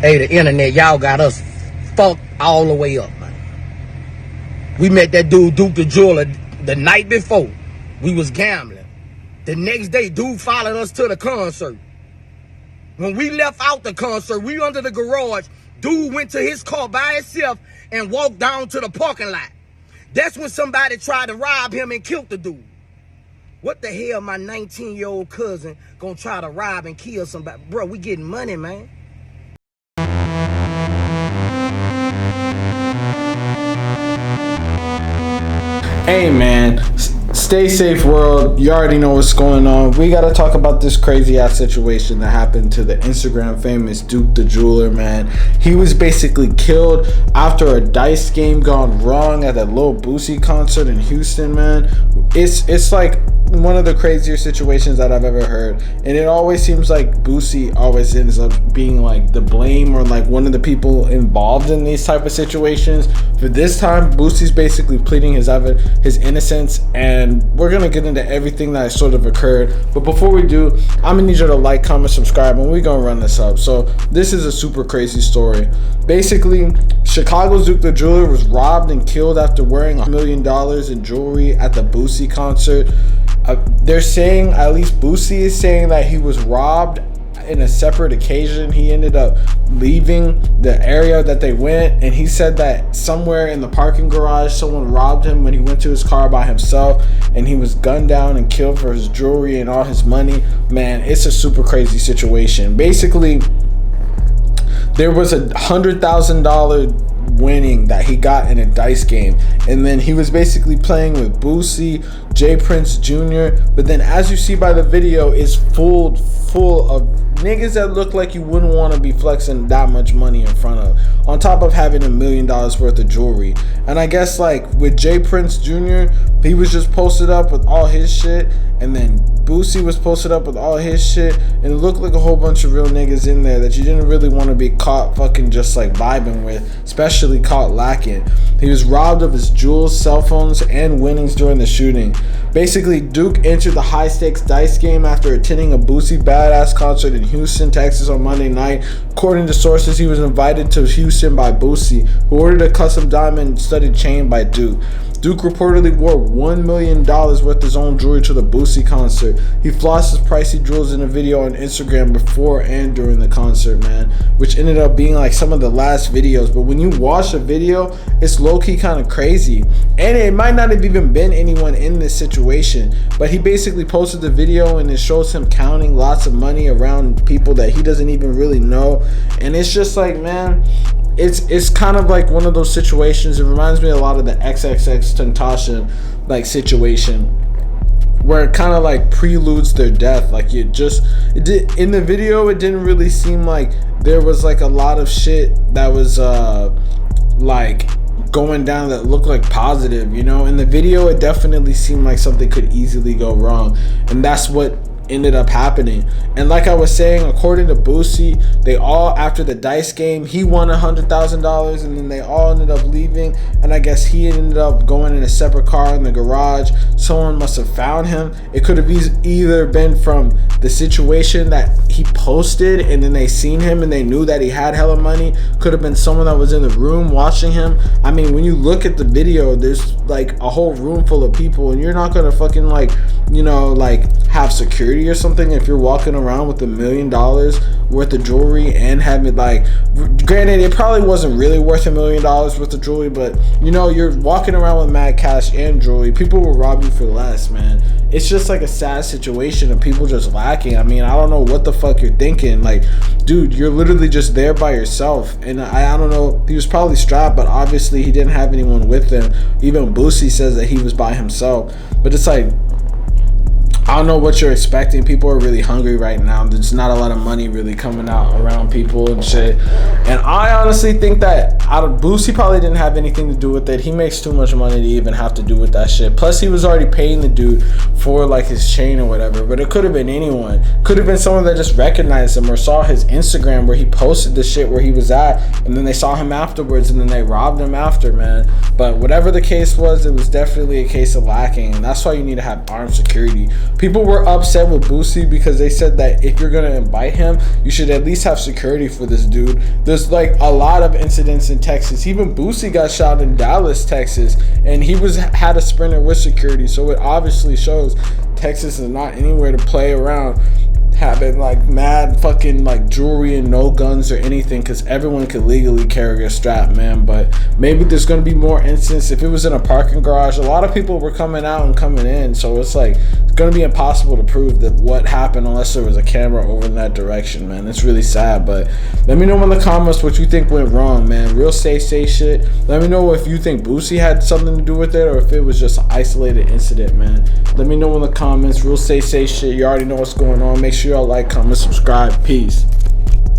Hey, the internet, y'all got us fucked all the way up, man. We met that dude, Duke the Jeweler, the night before. We was gambling. The next day, dude followed us to the concert. When we left out the concert, we under the garage. Dude went to his car by himself and walked down to the parking lot. That's when somebody tried to rob him and killed the dude. What the hell my 19-year-old cousin gonna try to rob and kill somebody? Bro, we getting money, man. Hey man, stay safe world. You already know what's going on. We gotta talk about this crazy ass situation that happened to the Instagram famous Duke the Jeweler, man. He was basically killed after a dice game gone wrong at that Lil Boosie concert in Houston, man. It's like one of the crazier situations that I've ever heard, and it always seems like Boosie always ends up being like the blame or like one of the people involved in these type of situations. For this time, Boosie's basically pleading his innocence, and we're gonna get into everything that sort of occurred. But before we do, I'm gonna need you to like, comment, subscribe, and we're gonna run this up. So this is a super crazy story. Basically, Chicago's Duke the Jeweler was robbed and killed after wearing $1 million in jewelry at the Boosie concert. They're saying, at least Boosie is saying, that he was robbed in a separate occasion. He ended up leaving the area that they went, and he said that somewhere in the parking garage someone robbed him when he went to his car by himself, and he was gunned down and killed for his jewelry and all his money. Man, it's a super crazy situation. Basically, there was a $100,000 winning that he got in a dice game, and then he was basically playing with Boosie, J Prince Jr. But then, as you see by the video, is full of niggas that look like you wouldn't want to be flexing that much money in front of, on top of having $1 million worth of jewelry. And I guess like with J Prince Jr., he was just posted up with all his shit, and then Boosie was posted up with all his shit, and it looked like a whole bunch of real niggas in there that you didn't really want to be caught fucking just like vibing with, especially caught lacking. He was robbed of his jewels, cell phones, and winnings during the shooting. Basically, Duke entered the high stakes dice game after attending a Boosie Badass concert in Houston, Texas on Monday night. According to sources, he was invited to Houston by Boosie, who ordered a custom diamond studded chain by Duke. Duke reportedly wore $1 million worth of his own jewelry to the Boosie concert. He flossed his pricey jewels in a video on Instagram before and during the concert, man, which ended up being like some of the last videos. But when you watch the video, it's low-key kind of crazy. And it might not have even been anyone in this situation, but he basically posted the video and it shows him counting lots of money around people that he doesn't even really know. And it's just like, man, it's kind of like one of those situations. It reminds me a lot of the XXXTentacion like situation, where it kind of like preludes their death. Like in the video, it didn't really seem like there was like a lot of shit that was like going down that looked like positive, you know. In the video, it definitely seemed like something could easily go wrong, and that's what ended up happening. And like I was saying, according to Boosie, they all, after the dice game, he won $100,000, and then they all ended up leaving, and I guess he ended up going in a separate car in the garage. Someone must have found him. It could have either been from the situation that he posted and then they seen him and they knew that he had hella money. Could have been someone that was in the room watching him. I mean, when you look at the video, there's like a whole room full of people, and you're not gonna fucking like, you know, like have security or something if you're walking around with $1 million worth of jewelry and having, like, granted, it probably wasn't really worth $1 million worth of jewelry, but you know, you're walking around with mad cash and jewelry. People will rob you for less, man. It's just like a sad situation of people just lacking. I mean, I don't know what the fuck you're thinking. Like, dude, you're literally just there by yourself. And I don't know, he was probably strapped, but obviously he didn't have anyone with him. Even Boosie says that he was by himself. But it's like, I don't know what you're expecting. People are really hungry right now. There's not a lot of money really coming out around people and shit. And I honestly think that Boosie probably didn't have anything to do with it. He makes too much money to even have to do with that shit. Plus, he was already paying the dude for like his chain or whatever. But it could have been anyone. Could have been someone that just recognized him or saw his Instagram where he posted the shit where he was at, and then they saw him afterwards and then they robbed him after, man. But whatever the case was, it was definitely a case of lacking. And that's why you need to have armed security People were upset with Boosie because they said that if you're gonna invite him, you should at least have security for this dude. There's like a lot of incidents in Texas. Even Boosie got shot in Dallas, Texas, and he had a Sprinter with security. So it obviously shows Texas is not anywhere to play around having like mad fucking like jewelry and no guns or anything, because everyone could legally carry a strap, man. But maybe there's gonna be more instances. If it was in a parking garage, a lot of people were coming out and coming in, so it's like it's gonna be impossible to prove that what happened unless there was a camera over in that direction, man. It's really sad. But let me know in the comments what you think went wrong, man. Real say shit. Let me know if you think Boosie had something to do with it or if it was just an isolated incident, man. Let me know in the comments. Real say shit. You already know what's going on. Make sure y'all like, comment, subscribe. Peace.